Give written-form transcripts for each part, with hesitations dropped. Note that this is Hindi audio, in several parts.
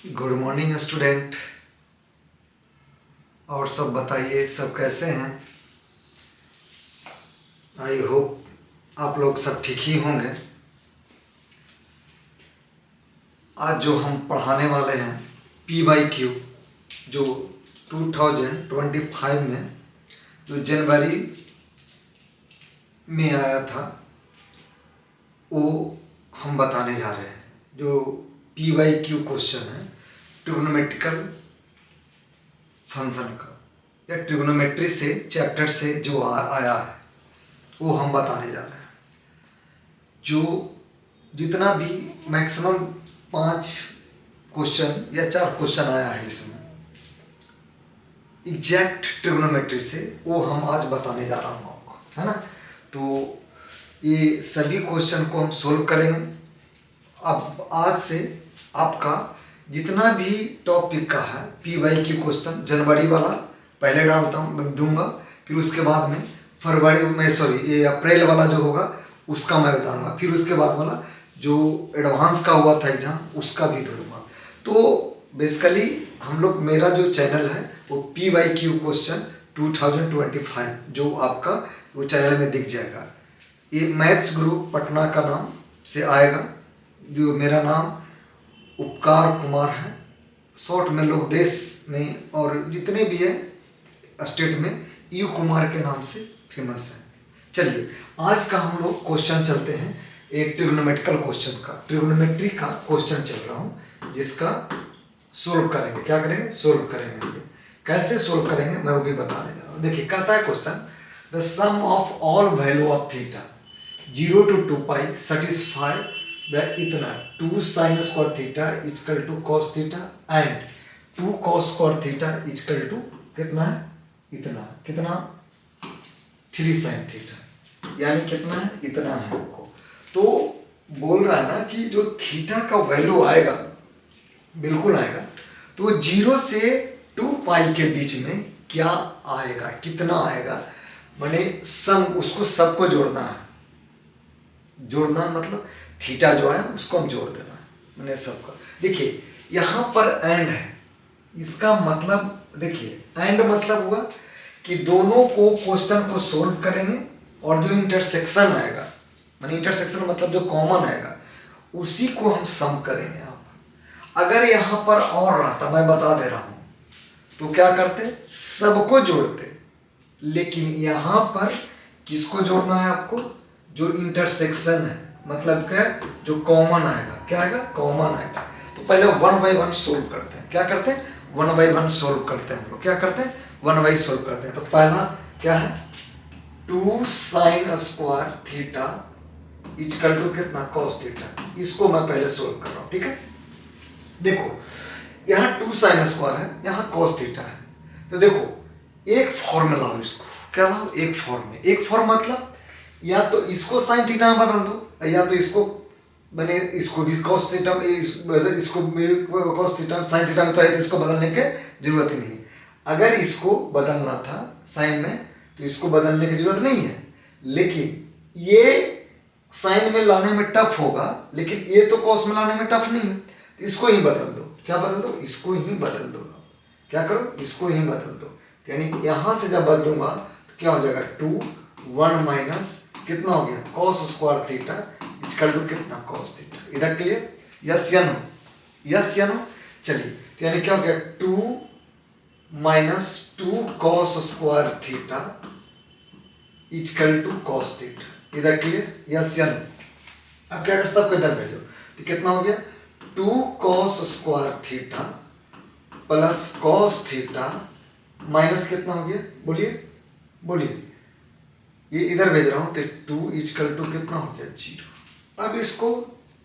Good morning student. और सब बताइए, सब कैसे हैं? आई होप आप लोग सब ठीक ही होंगे। आज जो हम पढ़ाने वाले हैं PYQ, जो 2025 में जो जनवरी में आया था, वो हम बताने जा रहे हैं। जो PYQ क्वेश्चन है ट्रिग्नोमेट्रिकल फंक्शन का, या ट्रिग्नोमेट्री से चैप्टर से जो आया है, वो हम बताने जा रहे हैं। जो जितना भी मैक्सिमम 5 क्वेश्चन या 4 क्वेश्चन आया है इसमें एग्जैक्ट ट्रिग्नोमेट्री से, वो हम आज बताने जा रहा हूँ आपको, है ना। तो ये सभी क्वेश्चन को हम सोल्व करेंगे। अब आज से आपका जितना भी टॉपिक का है PYQ क्वेश्चन, जनवरी वाला पहले दूंगा, फिर उसके बाद में फरवरी में ये अप्रैल वाला जो होगा उसका मैं बताऊंगा, फिर उसके बाद वाला जो एडवांस का हुआ था एग्जाम उसका भी दूंगा। तो बेसिकली हम लोग, मेरा जो चैनल है वो PYQ क्वेश्चन 2025 जो आपका वो चैनल में दिख जाएगा। ये मैथ्स ग्रुप पटना का नाम से आएगा। जो मेरा नाम उपकार कुमार है, शॉर्ट में लोग देश में और जितने भी है स्टेट में यू कुमार के नाम से फेमस है। चलिए आज का हम लोग क्वेश्चन चलते हैं, एक ट्रिग्नोमेट्रिकल क्वेश्चन का, ट्रिग्नोमेट्री का क्वेश्चन चल रहा हूँ, जिसका सोल्व करेंगे। क्या करेंगे? सोल्व करेंगे। कैसे सोल्व करेंगे मैं वो भी बताने जा रहा हूँ। देखिए कहता है question, the sum of all value of theta 0 to 2 pi satisfy the इतना 2 sin square theta is equal to cos theta and 2 cos square theta is equal to कितना है? इतना। कितना? 3 sin थीटा, यानी कितना है? इतना है आपको। तो बोल रहा है ना कि जो थीटा का वैल्यू आएगा, बिल्कुल आएगा, तो 0 से 2 पाई के बीच में क्या आएगा, कितना आएगा, माने सम, उसको सबको जोड़ना है। जोड़ना मतलब थीटा जो है उसको हम जोड़ देना है, मैंने सबका। देखिए यहाँ पर एंड है, इसका मतलब देखिए एंड मतलब हुआ कि दोनों को क्वेश्चन को सोल्व करेंगे और जो इंटरसेक्शन आएगा, माने इंटरसेक्शन मतलब जो कॉमन आएगा, उसी को हम सम करेंगे। यहाँ पर अगर यहाँ पर और रहता, मैं बता दे रहा हूँ, तो क्या करते? सबको जोड़ते। लेकिन यहाँ पर किसको जोड़ना है आपको? जो इंटरसेक्शन है, मतलब क्या? जो कॉमन आएगा। क्या आएगा? कॉमन आएगा। तो पहले 1 by 1 सोल्व करते हैं। क्या करते हैं? 1 by 1 सोल्व करते हैं हम लोग। क्या करते हैं? 1 by सोल्व करते हैं। तो पहला क्या है? 2 sin square theta is equal to कितना? Cos theta. इसको मैं पहले सोल्व कर रहा हूँ, ठीक है। देखो यहाँ 2 sin स्क्वायर है, यहाँ कॉस थीटा है। तो देखो एक फॉर्मूला हो, इसको क्या लाओ? एक फॉर्म में। एक फॉर्म मतलब या तो इसको साइन थीटा में बदल दो, या तो इसको मैंने इसको भी कॉस थीटा में, इसको कॉस थीटा में, साइन थीटा में, तो इसको बदलने की जरूरत ही नहीं है। अगर इसको बदलना था साइन में तो इसको बदलने की जरूरत नहीं है, लेकिन ये साइन में लाने में टफ होगा, लेकिन ये तो कॉस में लाने में टफ नहीं है। तो इसको ही बदल दो। क्या बदल दो? इसको ही बदल दो। क्या करो? इसको ही बदल दो। यानी यहां से जब बदलूंगा तो क्या हो जाएगा? 2 1 माइनस कितना हो गया? Cos square theta is equal to कितना? Cos theta. इधर क्लियर? यस या नो? यस या नो? चलिए तो यानी क्या हो गया? 2 minus 2 cos square theta is equal to cos theta. इधर क्लियर? यस या नो? अब क्या कर, सबको इधर भेजो। तो कितना हो गया? 2 cos square theta plus cos theta minus कितना हो गया? बोलिए बोलिए। ये इधर भेज रहा हूं तो 2 इजकल टू कितना हो गया? 0। अब इसको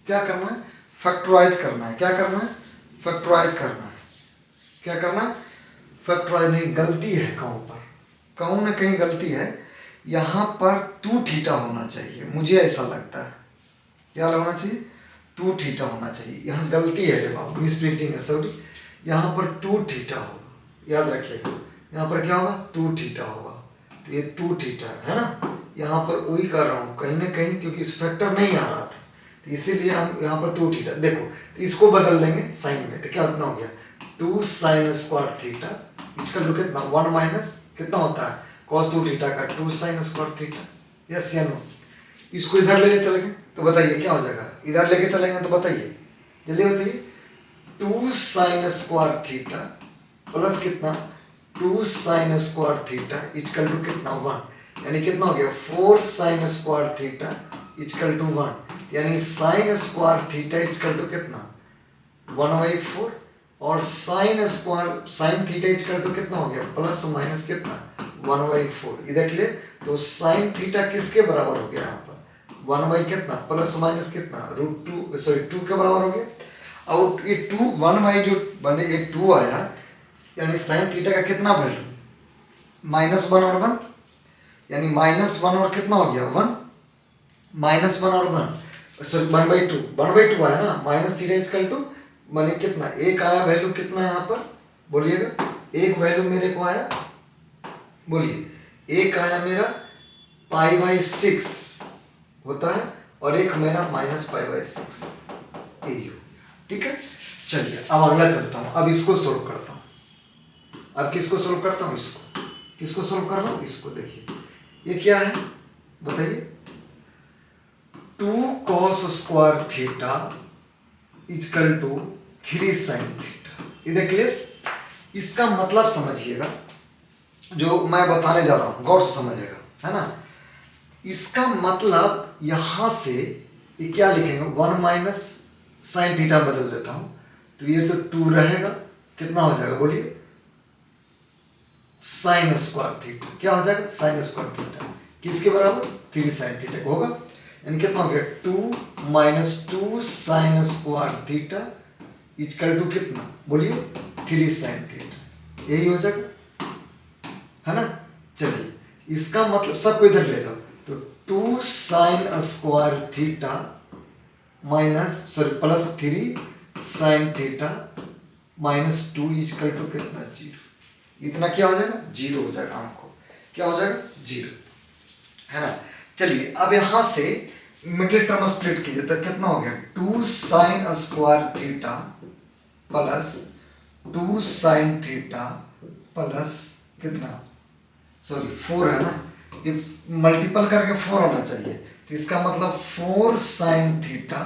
क्या करना है? फैक्टराइज करना है। क्या करना है? फैक्टराइज करना है। क्या करना है? फैक्टराइज नहीं, गलती है कहूं पर, कहूं ना कहीं गलती है। यहां पर 2 थीटा होना चाहिए, मुझे ऐसा लगता है। क्या होना चाहिए? 2 थीटा होना चाहिए। यहाँ गलती है रे बाबू, मिस प्रिंटिंग है, सॉरी। यहाँ पर 2 थीटा होगा, याद रखिएगा। यहाँ पर क्या होगा? 2 थीटा होगा। तो ये 2 थीटा है ना। यहाँ पर वही कर रहा हूँ कहीं ना कहीं, क्योंकि इस फैक्टर नहीं आ रहा था, तो इसीलिए हम यहाँ पर 2 थीटा, देखो इसको बदल देंगे साइन में, तो क्या उतना हो गया 2 sine square theta equal to कितना 1 माइनस कितना होता है cos 2 थीटा का 2 साइन स्क्वायर थीटा। यस या नो? इसको इधर लेके चलेंगे तो बताइए क्या हो जाएगा, इधर लेके चलेंगे तो बताइए, जल्दी बताइए 2 साइन स्क्वायर थीटा प्लस कितना 2 sine square theta equal to कितना 1, यानी कितना हो गया 4 sine square theta equal to 1, यानी sine square theta equal to कितना 1/4 और sine square sine theta equal to कितना हो गया प्लस माइनस कितना 1/4। ये देख ले तो साइन थीटा किसके बराबर हो गया यहाँ पर 1 बाई कितना प्लस माइनस कितना √2 सॉरी 2 के बराबर हो गया। और ये 2 1 बाई जो बने ये 2 आया, यानी साइन थीटा का कितना वैल्यू -1 और 1, यानी -1 और कितना हो गया 1, -1 और 1 सॉरी 1/2 आया ना, माइनस थीटा इक्वल टू माने कितना एक आया वैल्यू कितना है यहाँ पर बोलिएगा, एक वैल्यू मेरे को आया बोलिए एक आया मेरा π/6 होता है और एक मेरा -π/6 यही हो गया। ठीक है, चलिए अब अगला चलता हूँ, अब इसको सोल्व करता हूँ। अब किसको सोल्व करता हूँ, इसको किसको सोल्व कर रहा हूँ, इसको देखिए ये क्या है बताइए 2 cos square theta equal to 3 sine theta. ये क्लियर, इसका मतलब समझिएगा जो मैं बताने जा रहा हूँ गौर से समझिएगा है ना। इसका मतलब यहाँ से ये क्या लिखेंगे 1 माइनस साइन थीटा बदल देता हूँ तो ये तो 2 रहेगा, कितना हो जाएगा बोलिए साइन स्क्वायर थीटा, क्या हो जाएगा साइन स्क्वायर थीटा किसके बराबर 3 साइन थीटा को होगा, यानी कितना हो गया 2 minus 2 sine square theta equal to कितना बोलिए 3 साइन थीटा, यही हो जाएगा है ना। चलिए इसका मतलब सबको इधर ले जाओ तो 2 sine square theta minus sorry plus 3 sine theta -2 equal to कितना 0, इतना क्या हो जाएगा 0 हो जाएगा, हमको क्या हो जाएगा 0 है ना। चलिए अब यहाँ से मिडिल टर्म स्प्लिट कीजिए तो कितना हो गया 2 sine square theta plus 2 sign theta plus कितना सॉरी 4 है ना, ये मल्टीपल करके 4 होना चाहिए तो इसका मतलब 4 sine theta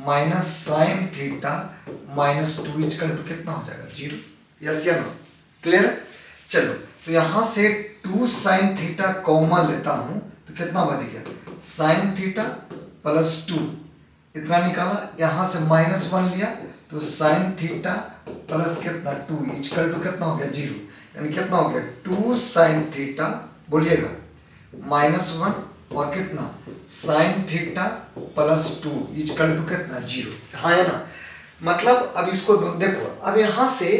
minus sine theta -2 equal to कितना हो जाएगा 0। यस या नो, क्लियर है। चलो तो यहाँ से 2 साइन थीटा कॉमन लेता हूँ तो कितना बच गया साइन थीटा प्लस 2 इतना निकाला, यहाँ से -1 लिया तो साइन थीटा प्लस कितना 2 इक्वल टू कितना हो गया 0, यानी कितना हो गया 2 साइन थीटा बोलिएगा -1 और कितना sine theta plus 2 equal to कितना 0, हाँ है ना। मतलब अब इसको देखो अब यहाँ से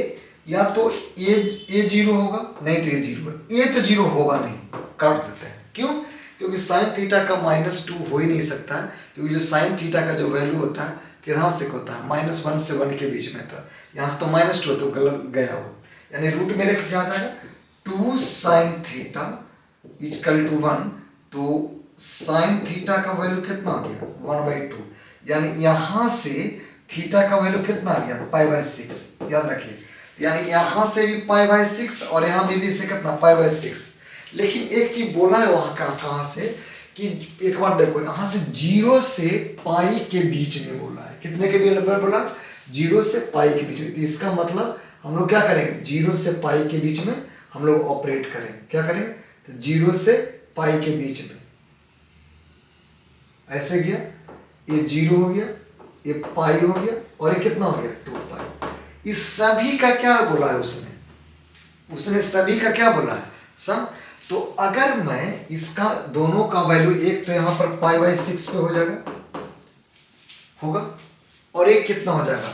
या तो ये 0 होगा नहीं तो ये 0 है, ये तो 0 होगा नहीं, काट देते हैं क्यों, क्योंकि साइन थीटा का -2 हो ही नहीं सकता है, क्योंकि जो साइन थीटा का जो वैल्यू होता है कितना से होता है -1 से 1 के बीच में था, यहाँ से तो -2 तो गलत गया वो, यानी रूट मेरे को क्या आ जाएगा 2 साइन थीटा इक्वल टू 1, तो साइन थीटा का वैल्यू कितना आ गया 1/2, यानी यहाँ से थीटा का वैल्यू कितना आ गया π/6, याद रखिए, यानी यहाँ से भी π/6 और यहाँ भी से कितना π/6। लेकिन एक चीज बोला है वहाँ का कहाँ से कि एक बार देखो यहाँ से 0 से पाई के बीच में बोला है, कितने के बीच में बोला 0 से पाई के बीच में, तो इसका मतलब हम लोग क्या करेंगे 0 से पाई के बीच में हम लोग ऑपरेट करेंगे, क्या करेंगे तो 0 से पाई के बीच में ऐसे गया, ये 0 हो गया, ये पाई हो गया और ये कितना हो गया 2 पाई। इस सभी का क्या बोला है उसने सभी का क्या बोला है सम। तो अगर मैं इसका दोनों का वैल्यू एक तो यहाँ पर π/6 पे हो जाएगा होगा और एक कितना हो जाएगा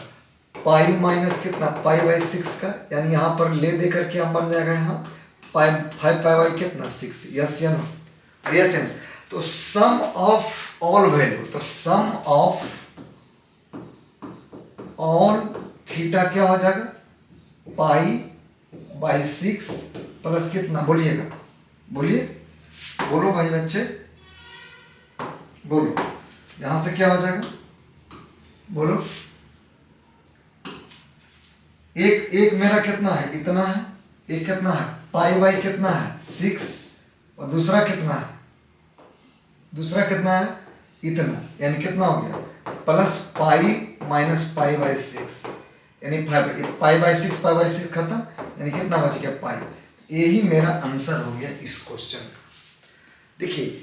पाई माइनस कितना π/6 का, यानी यहाँ पर ले दे करके हम बन जाएगा यहाँ 5π कितना 6। यस या नो, यस या नो। तो सम ऑफ ऑल वैल्यू, तो सम ऑफ ऑल थीटा क्या हो जाएगा π/6 प्लस कितना बोलिएगा, बोलिए बोलो भाई बच्चे बोलो, यहां से क्या हो जाएगा बोलो। एक मेरा कितना है, इतना है। एक कितना है, पाई बाई कितना है 6, और दूसरा कितना है, दूसरा कितना है इतना, यानी कितना हो गया plus pi minus pi by 6, यानी पाई बाई 6 खत्म, यानी कितना बच गया पाई। यही मेरा आंसर हो गया इस क्वेश्चन का। देखिए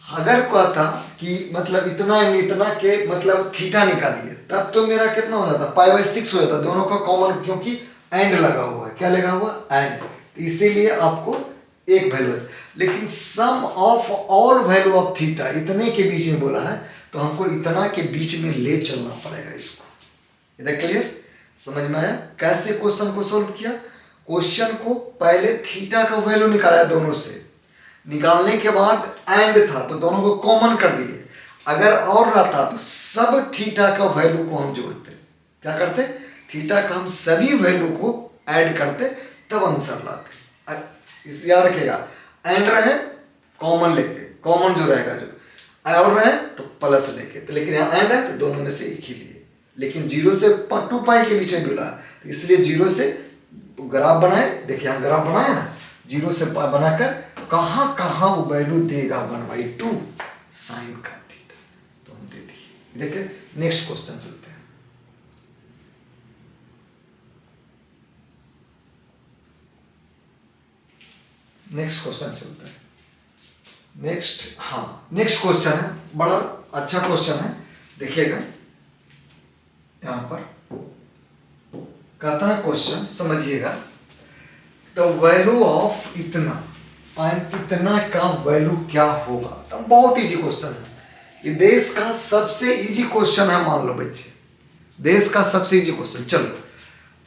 अगर कहता कि मतलब इतना इतना के मतलब थीटा निकालिए, तब तो मेरा कितना हो जाता पाई बाई 6 हो जाता, दोनों का कॉमन, क्योंकि एंड लगा हुआ है। क्या लगा हुआ, एंड, इसीलिए आपको एक वैल्यू है। लेकिन sum of all value of theta इतने के बीच में बोला है, तो हमको इतना के बीच में ले चलना पड़ेगा इसको। इधर क्लियर, समझ में आया कैसे क्वेश्चन को सोल्व किया। क्वेश्चन को पहले थीटा का वैल्यू निकाला दोनों से, निकालने के बाद एंड था तो दोनों को कॉमन कर दिए। अगर और रहता तो सब थीटा का वैल्यू को हम जोड़ते, क्या करते, थीटा का हम सभी वैल्यू को ऐड करते, तब आंसर लाते। इस याद रखेगा, एंड रहे कॉमन लेके, कॉमन जो रहेगा जो और रहे तो प्लस लेके, तो लेकिन यहाँ एंड है तो दोनों में से एक ही लिए। लेकिन 0 से 2 पाई के बीच में मिला, तो इसलिए 0 से ग्राफ बनाए। देखिए यहाँ ग्राफ बनाया ना, 0 से बनाकर कहाँ कहाँ वो वैल्यू देगा 1/2 साइन का थीटा, तो हम दे दिए। देखिए नेक्स्ट क्वेश्चन चलते हैं। नेक्स्ट क्वेश्चन चलता है। नेक्स्ट क्वेश्चन है, बड़ा अच्छा क्वेश्चन है, देखिएगा यहां पर कहता है क्वेश्चन, समझिएगा। द वैल्यू ऑफ इतना एंड इतना का वैल्यू क्या होगा। तो बहुत इजी क्वेश्चन है ये, देश का सबसे इजी क्वेश्चन है, मान लो बच्चे, देश का सबसे इजी क्वेश्चन। चलो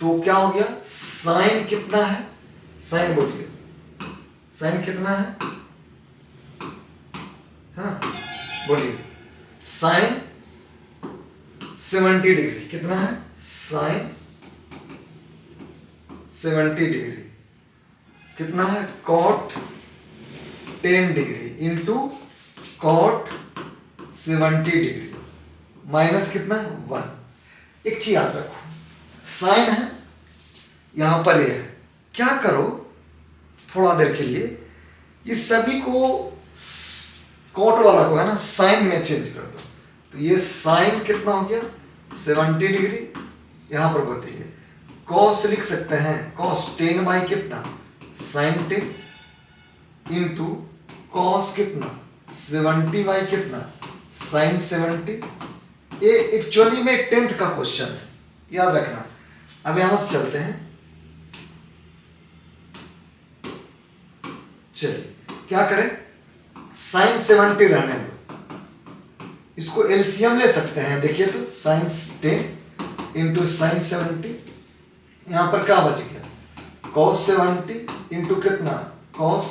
तो क्या हो गया, साइन कितना है, साइन बोलिए, साइन कितना है, हाँ बोलिए, साइन 70 डिग्री कितना है, साइन 70 डिग्री कितना है, cot 10 degree into cot 70 degree minus कितना है 1। एक चीज याद रखो, साइन है यहां पर ये है, क्या करो थोड़ा देर के लिए इस सभी को कॉट वाला को है ना साइन में चेंज कर दो, तो ये साइन कितना हो गया 70 डिग्री, यहां पर बताइए कॉस लिख सकते हैं, कॉस 10 बाई कितना साइन 10 इंटू कॉस कितना 70 बाई कितना साइन 70। ये एक्चुअली में 10th का क्वेश्चन है, याद रखना। अब यहां से चलते हैं, चलिए क्या करें, साइन 70 रहने दो, इसको एलसीएम ले सकते हैं। देखिए तो साइन 10 इंटू साइन 70, यहां पर क्या बच गया कॉस 70 इंटू कितना कॉस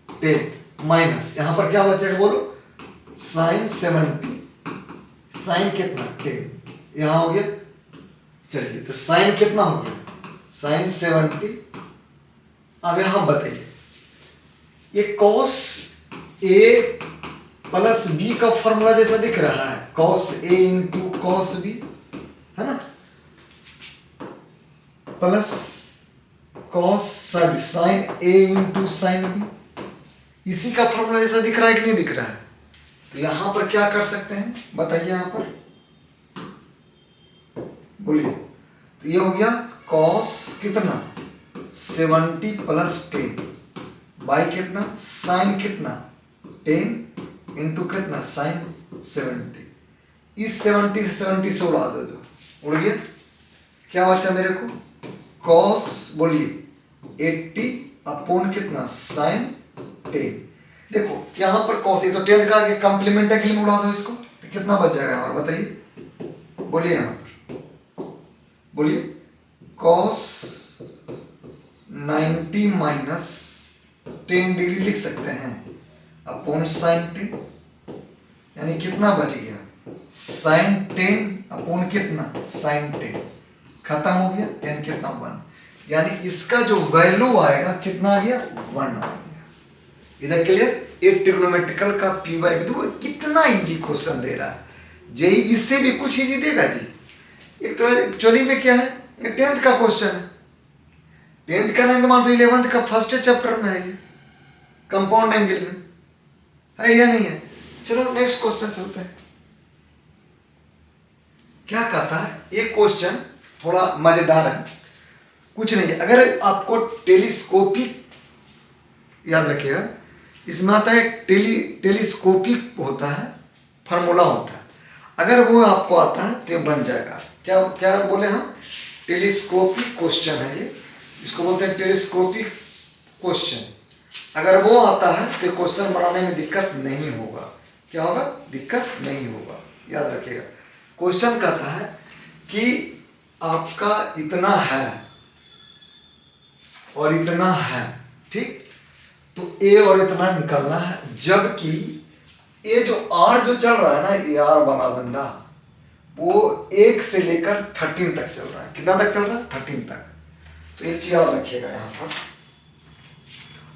10 माइनस यहां पर क्या बचेगा बोलो, साइन 70 साइन कितना 10, यहां हो गया। चलिए तो साइन कितना हो गया साइन 70। अब यहां बताइए ये कॉस ए प्लस बी का फॉर्मूला जैसा दिख रहा है, cos A into cos B है ना, plus cos sine A into sine B, इसी का फॉर्मूला जैसा दिख रहा है कि नहीं दिख रहा है। तो यहां पर क्या कर सकते हैं बताइए, यहां पर बोलिए। तो ये हो गया कॉस कितना 70 प्लस 10 बाई कितना साइन कितना 10 इंटू कितना साइन 70। इस 70 से 70 से उड़ा दो, जो उड़ गया क्या बचा मेरे को, कॉस बोलिए 80 अपॉन कितना साइन 10। देखो यहां पर कॉस, ये तो 10 का कंप्लीमेंट है, कि उड़ा दो इसको, तो कितना बच जाएगा और बताइए, बोलिए यहां पर बोलिए, कॉस 90 माइनस 10 डिग्री लिख सकते हैं अपॉन साइन 10, यानी कितना बच गया साइन 10 अपॉन कितना साइन 10, खत्म हो गया, यानी कितना 1, यानी इसका जो वैल्यू आएगा कितना आ गया 1 आ गया। इधर क्लियर, एक ट्रिग्नोमेट्रिकल का पी बाई, देखो कितना इजी क्वेश्चन दे रहा है, जेई इससे भी कुछ इजी देगा जी। एक तो एक्चुअली में क्या है, ये 10th का क्वेश्चन है। 10th का नहीं तो मान तो 11th का फर्स्ट चैप्टर में है ये, कंपाउंड एंगल में है या नहीं है। चलो नेक्स्ट क्वेश्चन चलते हैं। क्या कहता है, एक क्वेश्चन थोड़ा मजेदार है, कुछ नहीं है। अगर आपको टेलीस्कोपिक, याद रखिएगा, इसमें आता है टेलीस्कोपिक होता है, फार्मूला होता है। अगर वो आपको आता है तो ये बन जाएगा। क्या क्या बोले हम, टेलीस्कोपिक क्वेश्चन है ये, इसको बोलते हैं टेलीस्कोपिक क्वेश्चन। अगर वो आता है तो क्वेश्चन बनाने में दिक्कत नहीं होगा। क्या होगा, दिक्कत नहीं होगा, याद रखिएगा। क्वेश्चन कहता है कि आपका इतना है और इतना है, ठीक, तो ए और इतना निकलना है, जबकि ये जो आर जो चल रहा है ना, ये आर वाला बंदा वो 1 से लेकर 13 तक चल रहा है। कितना तक चल रहा है, 13 तक। तो एक चीज याद रखिएगा यहाँ पर,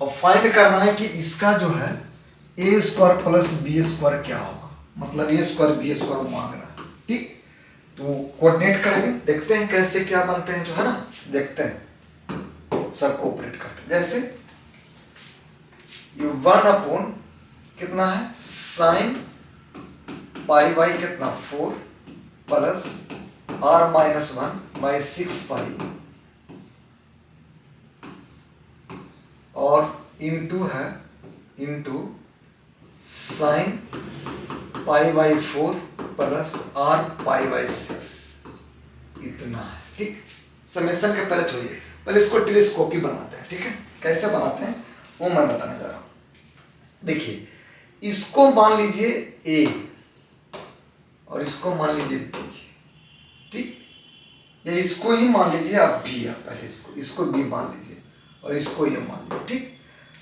और फाइंड करना है कि इसका जो है ए स्क्वायर प्लस बी स्क्वायर क्या होगा, मतलब ए स्क्वायर बी स्क्वायर मांग रहा है, ठीक। तो कोऑर्डिनेट करेंगे, देखते हैं कैसे क्या बनते हैं, जो है ना, देखते हैं, सब कोऑपरेट करते हैं। जैसे ये 1 कितना है, साइन पाई बाई कितना 4 प्लस r माइनस 1 बाई 6 पाई, और इंटू है into sine pi by 4 plus r pi by 6, इतना है, ठीक। समेशन के पहले छोड़िए, पहले इसको टेलीस्कोपी बनाते हैं, ठीक है। कैसे बनाते हैं वो मैं बताने जा रहा हूं। देखिए, इसको मान लीजिए ए और इसको मान लीजिए बी, ठीक, या इसको ही मान लीजिए आप बी, आप पहले इसको बी मान लीजिए और इसको ये मान लीजिए, ठीक।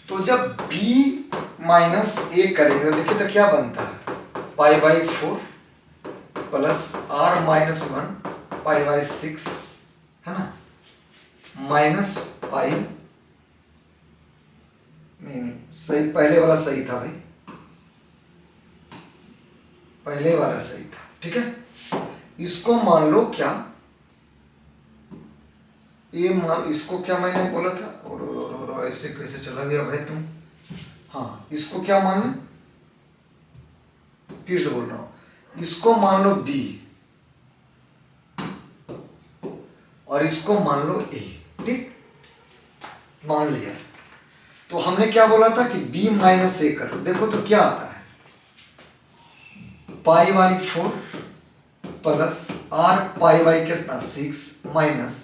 तो जब बी माइनस ए करेंगे तो देखिए तो क्या बनता है, पाई by 4 plus r minus 1 pi by 6, है ना, माइनस पाई, नहीं सही, पहले वाला सही था भाई, पहले वाला सही था, ठीक है। इसको मान लो क्या, ये मान, इसको क्या मैंने बोला था, और ऐसे कैसे चला गया भाई तुम, हाँ, इसको क्या मान लो, फिर से बोल रहा हूं, इसको मान लो बी और इसको मान लो ए, ठीक, मान लिया। तो हमने क्या बोला था कि b माइनस ए करो, देखो तो क्या आता है, पाई by 4 plus r pi by कितना 6 minus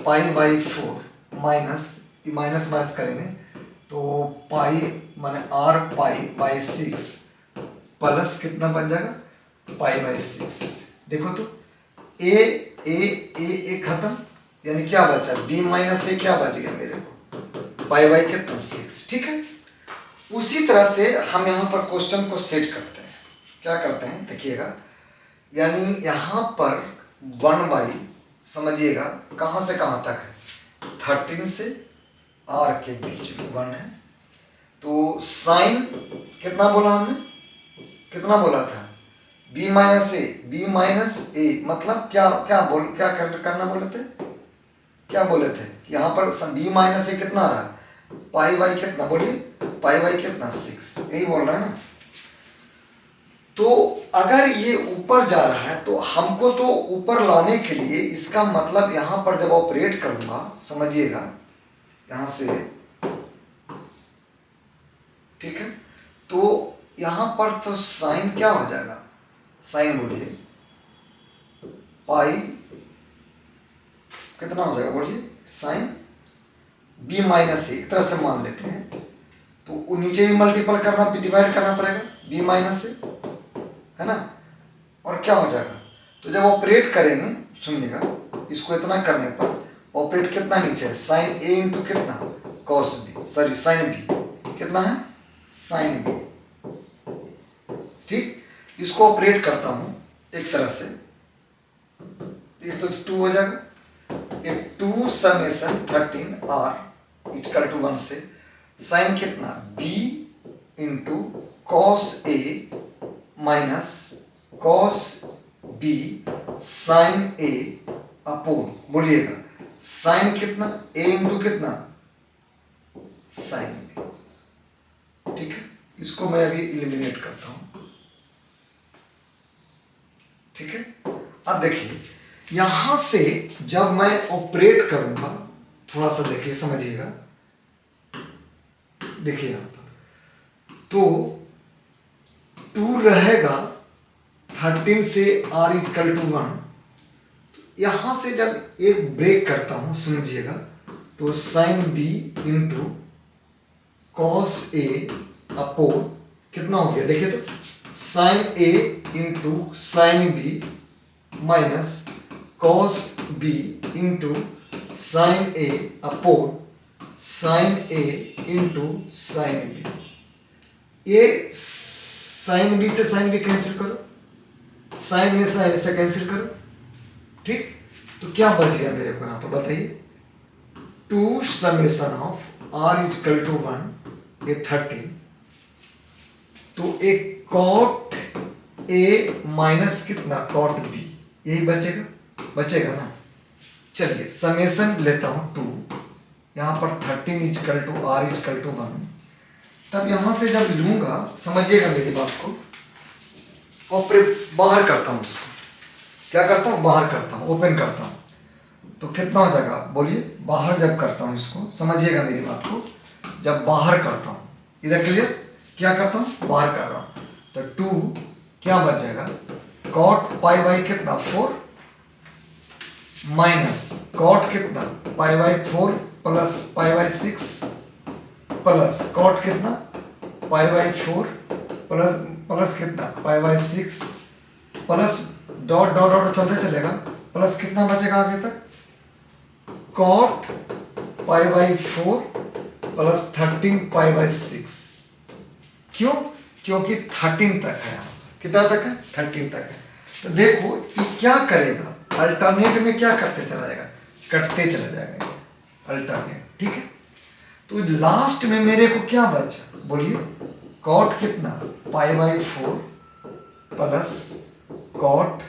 pi by 4 minus, minus minus करेंगे तो पाई माने r पाई बाई 6 प्लस कितना बन जाएगा, पाई बाई 6। देखो तो a a a a खत्म, यानी क्या बचा, b माइनस ए क्या बच गया मेरे को, पाई बाई कितना 6, ठीक है। उसी तरह से हम यहाँ पर क्वेश्चन को सेट करते हैं। क्या करते हैं देखिएगा, यानी यहाँ पर 1 समझिएगा कहाँ से कहाँ तक है, 13 से r के बीच में 1 है। तो साइन कितना बोला हमने, कितना बोला था, b माइनस ए, मतलब क्या क्या करना बोले थे, क्या बोले थे कि यहाँ पर b माइनस ए कितना आ रहा है, पाई बाई कितना बोलिए, पाई बाई कितना 6, यही बोल रहा है ना। तो अगर ये ऊपर जा रहा है तो हमको तो ऊपर लाने के लिए, इसका मतलब यहाँ पर जब ऑपरेट करूंगा, समझिएगा यहाँ से, ठीक है, तो यहाँ पर तो साइन क्या हो जाएगा, साइन बोलिए पाई कितना हो जाएगा बोलिए, साइन b माइनस ए, एक तरह से मान लेते हैं, तो नीचे भी मल्टीपल करना, डिवाइड करना पड़ेगा, b माइनस ए, है ना, और क्या हो जाएगा, तो जब ऑपरेट करेंगे, सुनिएगा, इसको इतना करने पर ऑपरेट कितना नीचे है, साइन ए इंटू कितना, cos B, sorry sine B कितना है, साइन बी, ठीक। इसको ऑपरेट करता हूं एक तरह से, ये तो 2 हो जाएगा, ये 2 समेशन 13r इक्वल टू 1 से साइन कितना b into cos A minus cos B sign A upon, बोलिएगा साइन कितना, ए इंटू कितना, साइन बी। ठीक है, इसको मैं अभी इलिमिनेट करता हूं। ठीक है, अब देखिए यहां से जब मैं ऑपरेट करूंगा, थोड़ा सा देखिए समझिएगा, देखिए यहां पर तो 2 रहेगा 13 से r इक्वल टू 1। यहां से जब एक ब्रेक करता हूं समझिएगा, तो sine B into cos A upon कितना हो गया, देखिए तो sine A into sine B minus cos B into sine A upon sine A into sine B. ये साइन बी से साइन बी कैंसिल करो, साइन ए से कैंसिल करो। ठीक, तो क्या बच गया मेरे को यहां पर बताइए, 2 summation of R equal to 1 ये 13, तो एक कॉट ए माइनस कितना कॉट बी, यही बचेगा ना। चलिए समेशन लेता हूं 2, यहां पर 13 equal to R equal to 1। तब यहां से जब लूंगा समझिएगा मेरी बात को, और बाहर करता हूं इसको, क्या करता हूं, बाहर करता हूं, ओपन करता हूं, तो कितना हो जाएगा बोलिए, बाहर जब करता हूं इसको समझिएगा मेरी बात को, जब बाहर करता हूं, इधर क्लियर, क्या करता हूं, बाहर कर रहा हूं, तो 2 क्या बच जाएगा, कॉट पाई बाई कितना 4 माइनस कॉट कितना pi by 4 plus pi by 6 plus cot कितना पाई बाई 4 प्लस कितना pi by 6 plus dot dot dot चलते चलेगा, प्लस कितना बचेगा आगे तक, cot pi by 4 plus 13 pi by 6। क्यों, क्योंकि 13 तक है, कितना तक है, 13 तक है। तो देखो ये क्या करेगा, अल्टरनेट में क्या करते चला जाएगा, कटते चला जाएगा अल्टरनेट। ठीक है, तो लास्ट में मेरे को क्या बचा बोलिए, कॉट कितना pi by 4 plus cot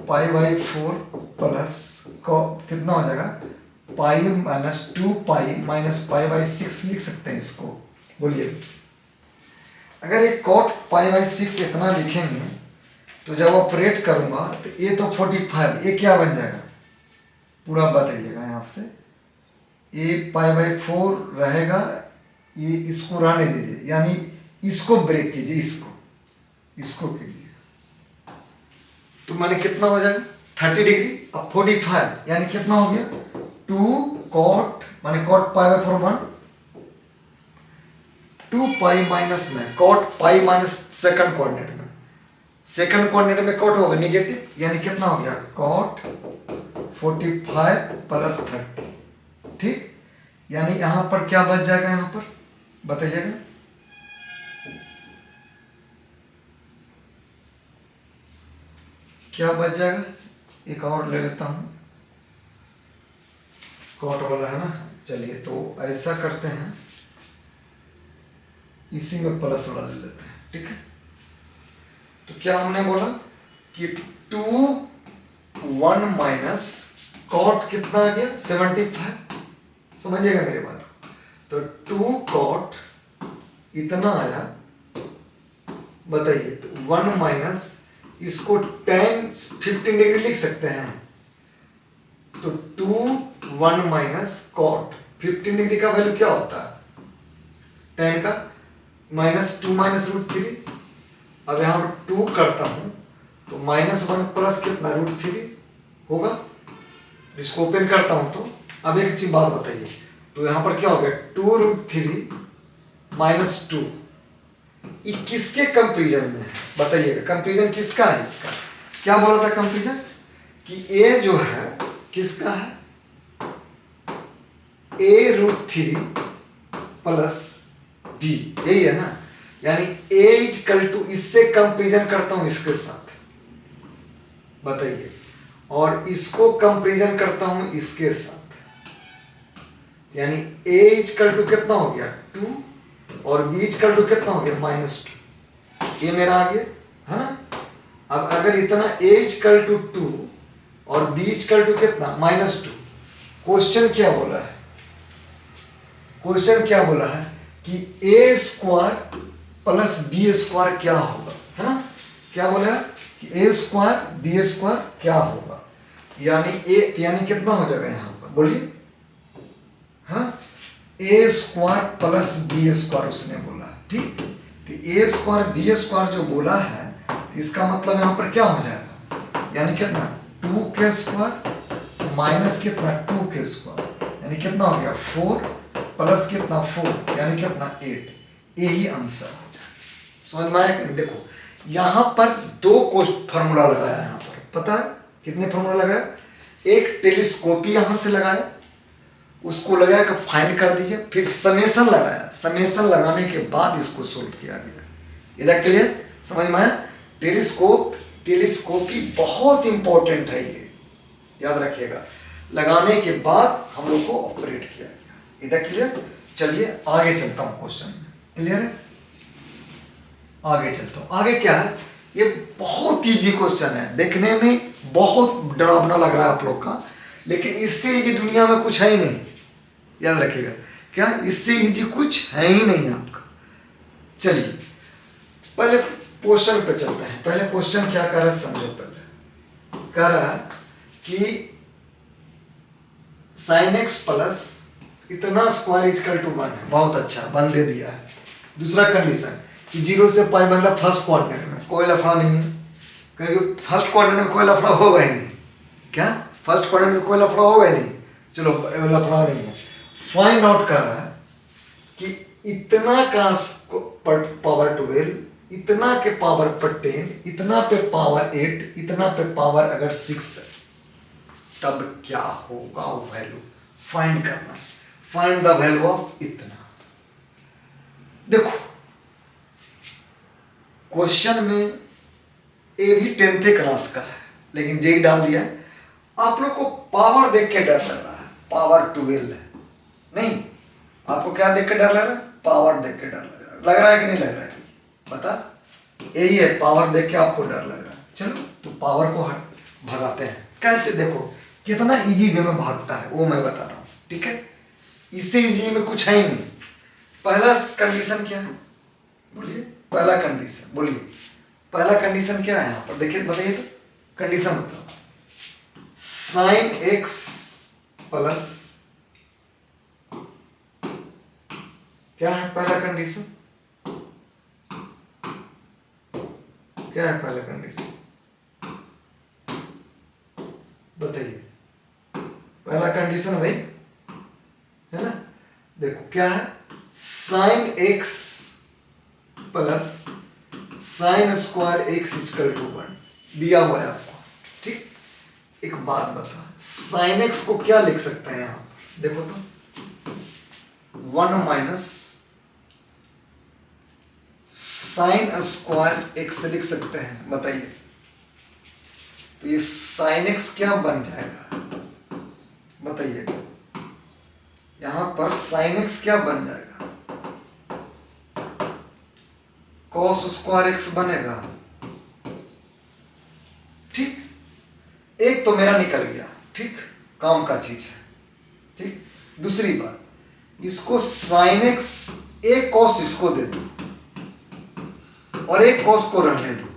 pi by 4 plus कितना हो जाएगा, pi minus 2 pi minus pi by 6 लिख सकते हैं इसको। बोलिए अगर ये कॉट पाई बाई 6 इतना लिखेंगे, तो जब ऑपरेट करूंगा तो ये तो 45, ये क्या बन जाएगा पूरा बताइएगा यहाँ से, ये पाई बाई 4 रहेगा, ये इसको रहने दीजिए, यानी इसको ब्रेक कीजिए, इसको कीजिए, तो माने कितना हो जाएगा 30 डिग्री, अब 45 यानी कितना हो गया 2 कॉट माने cot pi by 4 1 2 pi minus में cot pi minus second coordinate में कॉट होगा निगेटिव, यानी कितना हो गया कॉट 45 प्लस 30। ठीक, यानी यहां पर क्या बच जाएगा, यहां पर बताइएगा, क्या बच जाएगा, एक और ले लेता हूं, कॉट वाला है ना। चलिए तो ऐसा करते हैं, इसी में प्लस वाला ले लेते हैं। ठीक है, तो क्या हमने बोला कि 2 1 माइनस कॉट कितना आ गया 75, समझिएगा मेरी बात को, तो 2 कॉट इतना आया, बताइए, तो 1 माइनस इसको 15 डिग्री लिख सकते हैं, तो 2 1 माइनस कॉट 15 डिग्री का वैल्यू क्या होता है, tan का -2 माइनस √3। अब यहां पर 2 करता हूं तो -1 प्लस कितना √3 होगा, इसको ओपन करता हूं तो अब एक चीज बात बताइए, तो यहां पर क्या हो गया 2√3 माइनस 2, ये किसके कंपेरिजन में है बताइएगा, कंपेरिजन किसका है, इसका क्या बोला था कंपेरिजन, कि ए जो है किसका है, a√3 प्लस बी, यही है ना, यानी a इक्वल टू इससे कंपेरिजन करता हूं इसके साथ, बताइए, और इसको कंपेरिजन करता हूं इसके साथ, यानी a इक्वल टू कितना हो गया 2 और b इक्वल टू कितना हो गया -2, ये मेरा आ गया है ना। अब अगर इतना a इक्वल टू 2 और b इक्वल टू कितना -2, क्वेश्चन क्या बोला है? क्वेश्चन क्या बोला है कि a square plus b square क्या होगा, है ना? क्या बोला है कि a स्क्वायर b स्क्वायर क्या होगा, यानी कितना हो जाएगा यहाँ पर बोलिए, हाँ? a square plus b square उसने बोला, ठीक? तो a स्क्वायर b स्क्वायर जो बोला है इसका मतलब यहाँ पर क्या हो जाएगा, यानी कितना 2k स्क्वायर माइनस कितना 2k स्क्वायर, यानी कितना हो गया 4 प्लस कितना 4, यानी कितना 8। यही आंसर हो जाए। समझ में आया कि नहीं? देखो यहाँ पर दो फॉर्मूला लगाया, यहाँ पर पता है कितने फॉर्मूला लगाया? एक टेलीस्कोपी यहाँ से लगाया, उसको लगा के फाइंड कर दीजिए, फिर समेशन लगाया, समेशन लगाने के बाद इसको सोल्व किया गया। इधर क्लियर? समझ में आया? टेलीस्कोपी बहुत इंपॉर्टेंट है, ये याद रखिएगा। लगाने के बाद हम लोग को ऑपरेट किया गया। इधर क्लियर? चलिए आगे चलता हूँ क्वेश्चन में। क्लियर है? आगे चलता हूँ। आगे क्या है? ये बहुत इजी क्वेश्चन है, देखने में बहुत डरावना लग रहा है आप लोग का, लेकिन इससे इजी दुनिया में कुछ है ही नहीं। याद रखिएगा, क्या इससे इजी कुछ है ही नहीं आपका। चलिए पहले क्वेश्चन पे चलते हैं। पहले क्वेश्चन क्या कर रहा है समझो। पहले कह रहा है कि sin x प्लस इतना स्क्वायर इक्वल टू 1 है। बहुत अच्छा, 1 दे दिया है। दूसरा कंडीशन कि 0 से पाई मतलब फर्स्ट क्वाड्रेंट में कोई लफड़ा नहीं है, क्योंकि फर्स्ट क्वाड्रेंट में कोई लफड़ा होगा ही नहीं। क्या फर्स्ट क्वाड्रेंट में कोई लफड़ा होगा ही नहीं? चलो लफड़ा नहीं है। फाइंड आउट कर रहा है कि इतना का पावर 12, इतना के पावर पर 10, इतना पे पावर 8, इतना पे पावर अगर 6 है, तब क्या होगा वो वैल्यू फाइंड करना। फाइंड द वैल्यू ऑफ इतना। देखो क्वेश्चन में ये भी 10th क्लास का है, लेकिन जेई डाल दिया है। आप लोग को पावर देख के डर लग रहा है, पावर 12 है नहीं, आपको क्या देख के डर लग रहा है? पावर देख के डर लग रहा है कि नहीं लग रहा है? बता, यही है, पावर देख के आपको डर लग रहा है। चलो तो पावर को भगाते हैं। कैसे? देखो कितना इजी वे में भागता है वो मैं बता रहा हूँ, ठीक है? इससे इजी में कुछ है ही नहीं। पहला कंडीशन क्या है बोलिए? पहला कंडीशन बोलिए, पहला कंडीशन क्या है यहाँ पर? देखिए बताइए तो, कंडीशन बताओ। साइन एक्स प्लस क्या है पहला कंडीशन? क्या है पहला कंडीशन बताइए? पहला कंडीशन भाई है ना, देखो क्या है? Sine x plus sine square x equal to 1 दिया हुआ है आपको, ठीक? एक बात बता, साइन एक्स को क्या लिख सकते हैं यहाँ पर? देखो तो 1 माइनस साइन स्क्वायर एक्स लिख सकते हैं, बताइए। तो ये साइन एक्स क्या बन जाएगा बताइएगा? यहां पर साइन एक्स क्या बन जाएगा? कॉस स्क्वायर एक्स बनेगा, ठीक? एक तो मेरा निकल गया, ठीक? काम का चीज है, ठीक? दूसरी बात, इसको साइन एक्स एक कॉस इसको दे दो और एक कॉस को रहने दो।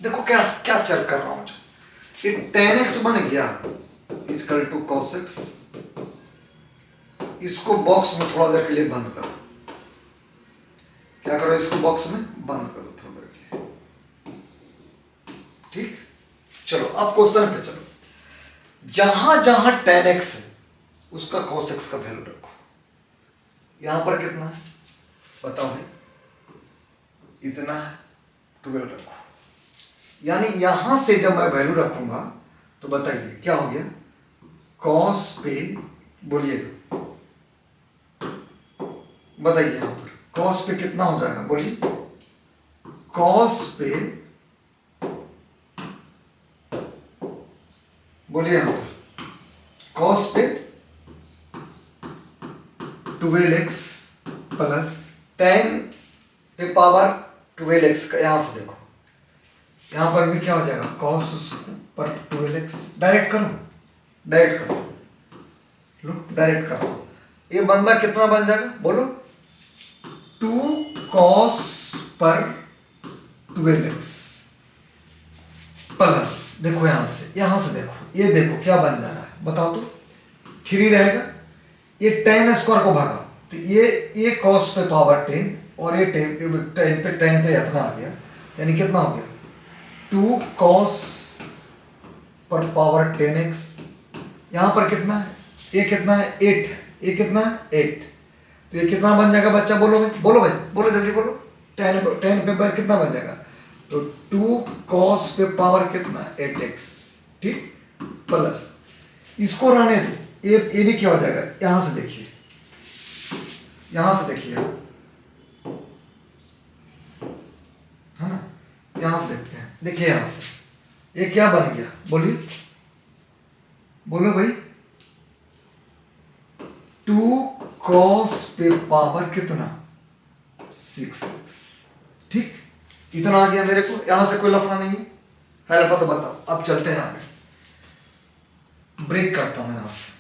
देखो क्या क्या चल कर रहा हूं, ये tan x बन गया इक्वल टू cos x। इसको बॉक्स में थोड़ा देर के लिए बंद करो। क्या करो? इसको बॉक्स में बंद करो थोड़ा देर के लिए, ठीक? चलो अब क्वेश्चन पे चलो। जहां जहां tan x है उसका cos x का वैल्यू रखो। यहां पर कितना है बताओ भाई? इतना है, 12 रखो। यानी यहां से जब मैं वैल्यू रखूंगा तो बताइए क्या हो गया? कॉस पे बोलिएगा, बताइए यहां पर कॉस पे कितना हो जाएगा बोलिए? कॉस पे बोलिए यहां पर कॉस पे 12x प्लस 10 पे पावर 12x का, यहां से देखो यहाँ पर भी क्या हो जाएगा, कॉस पर 12x। डायरेक्ट करो, डायरेक्ट करो, लो डायरेक्ट करो। ये बंदा कितना बन जाएगा बोलो, 2 कॉस पर 12x प्लस, देखो यहां से देखो, ये देखो क्या बन जा रहा है बताओ तो, 3 रहेगा, ये tan स्क्वायर को भागा तो ये कॉस पे पावर 10 और ये 10 पे इतना आ गया, यानी कितना हो गया 2 कॉस पर पावर 10x। यहाँ पर कितना है, ये कितना है 8, ये कितना है 8, तो ये कितना बन जाएगा बच्चा, बोलो भाई, बोलो भाई, बोलो जल्दी बोलो, 10 पे पर कितना बन जाएगा, तो 2 कॉस पे पावर कितना 8x, ठीक, प्लस इसको रहने दो, ये भी क्या हो जाएगा, यहां से देखिए, यहां से देखिए, है ना, यहां से देखते हैं, देखिए यहां से ये क्या बन गया, बोलिए, बोलो भाई, 2 कॉस पे पावर कितना 6x, ठीक, इतना आ गया मेरे को, यहां से कोई लफड़ा नहीं है लफड़ा तो बताओ। अब चलते हैं आगे, ब्रेक करता हूं यहां से,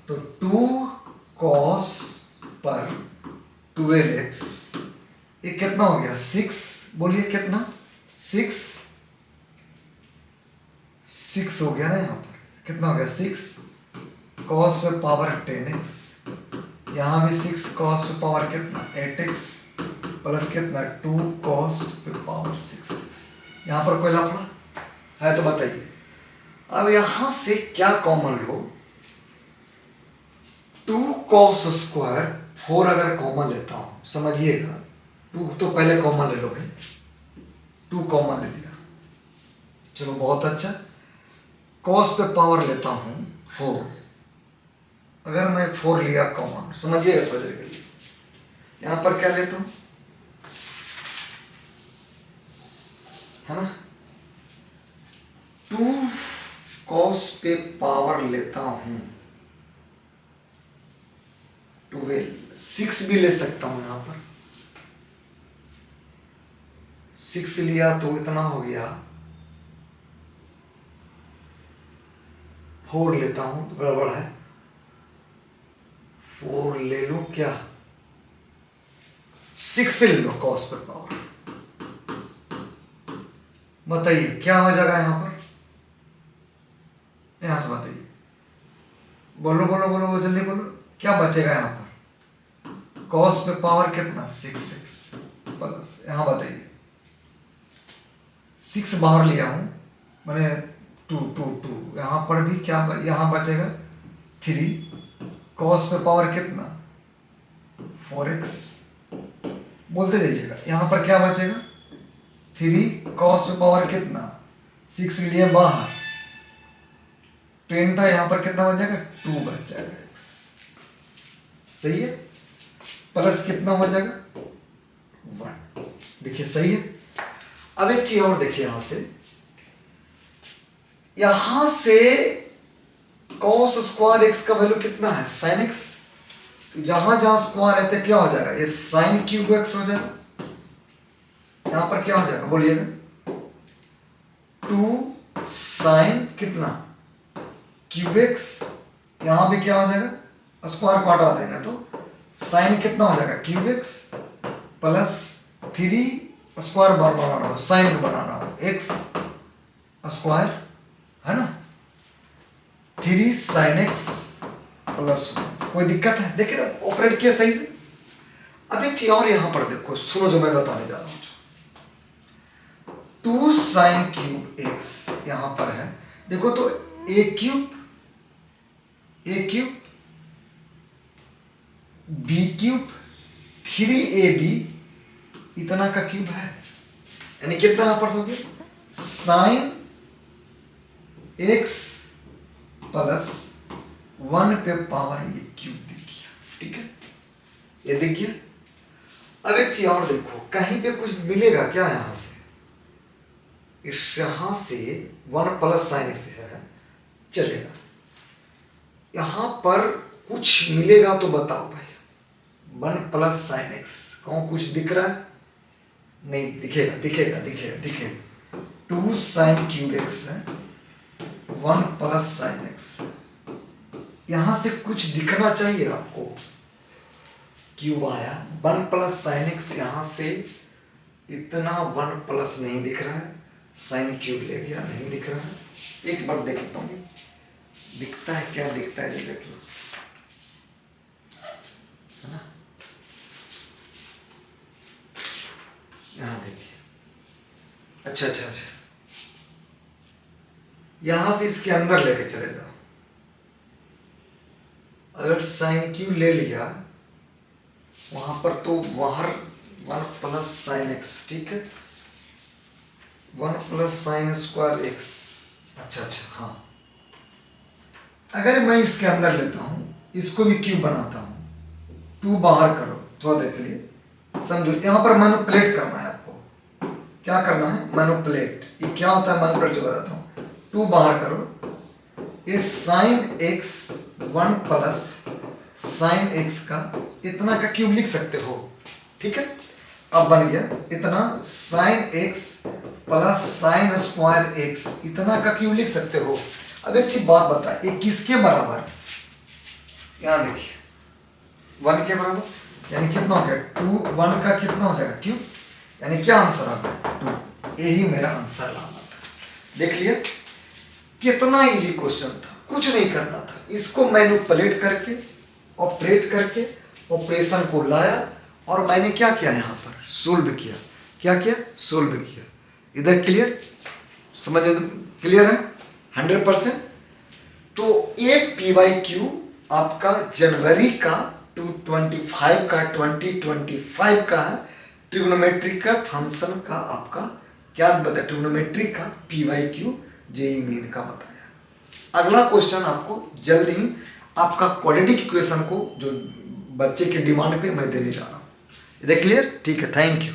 तो 2 कॉस पर 12x, ये कितना हो गया 6, बोलिए कितना 6 हो गया ना, यहां पर कितना हो गया 6 कॉस पे पावर 10x, यहां भी 6 कॉस पे पावर कितना 8x प्लस कितना 2 कॉस पे पावर 6x। यहां पर कोई लफड़ा है तो बताइए। अब यहां से क्या कॉमन लो, 2 कॉस स्क्वायर 4 अगर कॉमन लेता हूं, समझिएगा, 2 तो पहले कॉमन ले लो भाई, 2 कॉमन ले लिया, चलो बहुत अच्छा, कॉस पे पावर लेता हूं 4, अगर मैं 4 लिया कॉमन, समझिएगा थोड़ी देर के लिए, यहां पर क्या लेता हूं, है ना, 2 कॉस पे पावर लेता हूं 12, 6 भी ले सकता हूं, यहां पर 6 लिया तो इतना हो गया, 4 लेता हूं तो गड़बड़ है, 4 ले लो क्या, 6 से ले लो कॉस पे पावर, बताइए क्या हो जाएगा यहां पर, यहां से बताइए, बोलो बोलो बोलो बोलो जल्दी बोलो, क्या बचेगा यहां पर, कॉस पे पावर कितना 6x प्लस, यहां बताइए 6 बाहर लिया हूं मैंने, 2 यहां पर भी क्या यहां बचेगा 3 कॉस पे पावर कितना 4x, बोलते जाइएगा, यहां पर क्या बचेगा 3 कॉस पे पावर कितना 6 लिए बाहर, 10 था, यहां पर कितना बच जाएगा 2 बच जाएगा x, सही है, प्लस कितना हो जाएगा 1, देखिए सही है। अब एक चीज और देखिए, यहां से cos स्क्वायर x का वैल्यू कितना है sin x, तो जहां जहां स्क्वायर रहते क्या हो जाएगा, ये sin क्यूब x हो जाएगा, यहां पर क्या हो जाएगा बोलिएगा 2 sin कितना क्यूब x, यहां भी क्या हो जाएगा, स्क्वायर को हटा देंगे तो sin कितना हो जाएगा क्यूब x प्लस 3 स्क्वायर बार बनाना हो, साइन को बनाना हो x स्क्वायर, है ना, 3 sin x प्लस, कोई दिक्कत है, देखिए तो ऑपरेट किया सही से। अब एक चीज और यहां पर देखो, सुनो जो मैं बताने जा रहा हूं, 2 sin क्यूब x यहां पर है, देखो तो a cube b cube 3ab इतना का क्यूब है, यानी कितना यहां पर हो गया साइन x प्लस 1 पे पावर ये क्यूब दिख गया, ठीक है, ये दिख गया। अब एक चीज और देखो, कहीं पे कुछ मिलेगा क्या यहां से, यहां से 1 प्लस साइन x है, चलेगा, यहां पर कुछ मिलेगा तो बताओ भाई, 1 प्लस साइन x कौन कुछ दिख रहा है, नहीं दिखेगा, 2 साइन क्यूब एक्स है 1 प्लस साइन एक्स। यहां से कुछ दिखना चाहिए आपको, क्यूब आया 1 प्लस साइन एक्स, यहां से इतना 1 प्लस नहीं दिख रहा है, साइन क्यूब ले गया नहीं दिख रहा है। एक बार देखता हूँ दिखता है क्या दिखता है, ये देख लो, है ना। यहाँ देखिए, अच्छा अच्छा अच्छा, यहां से इसके अंदर लेके चले जाओ। अगर साइन क्यू ले लिया वहां पर तो बाहर 1 प्लस साइन एक्स, ठीक है, 1 प्लस साइन स्क्वायर एक्स। अच्छा अच्छा हाँ, अगर मैं इसके अंदर लेता हूं, इसको भी क्यूब बनाता हूं, 2 बाहर करो, थोड़ा देर के लिए समझो। यहां पर मैनिपुलेट करना है आपको, क्या करना है, मैनिपुलेट। ये क्या होता है मैनिपुलेट, जो बताता हूँ। 2 बाहर करो, ये sine x 1 plus sine x का इतना का क्यूब लिख सकते हो, ठीक है। अब बन गया इतना sign x plus sine square x, इतना का क्यूब लिख सकते हो। अब एक चीज बात बता, ये किसके बराबर, यहाँ देखिए 1 के बराबर, यानी कितना हो गया 2, 1 का कितना हो जाएगा क्यूब, यानी क्या आंसर आ गया 2। यही मेरा आंसर लाना था। देख लिया कितना इजी क्वेश्चन था, कुछ नहीं करना था, इसको मैनिपुलेट करके ऑपरेट करके ऑपरेशन को लाया और मैंने क्या किया, यहाँ पर सोल्व किया। क्या किया, सोल्व किया। इधर क्लियर, समझ में क्लियर है 100%। तो एक PYQ आपका जनवरी का 2025 का ट्रिग्नोमेट्रिक फंक्शन का आपका क्या बता, ट्रिग्नोमेट्री का PYQ जेईई मेन का बताया। अगला क्वेश्चन आपको जल्द ही आपका क्वाड्रेटिक इक्वेशन को जो बच्चे के डिमांड पे मैं देने जा रहा हूँ। इधर क्लियर, ठीक है, थैंक यू।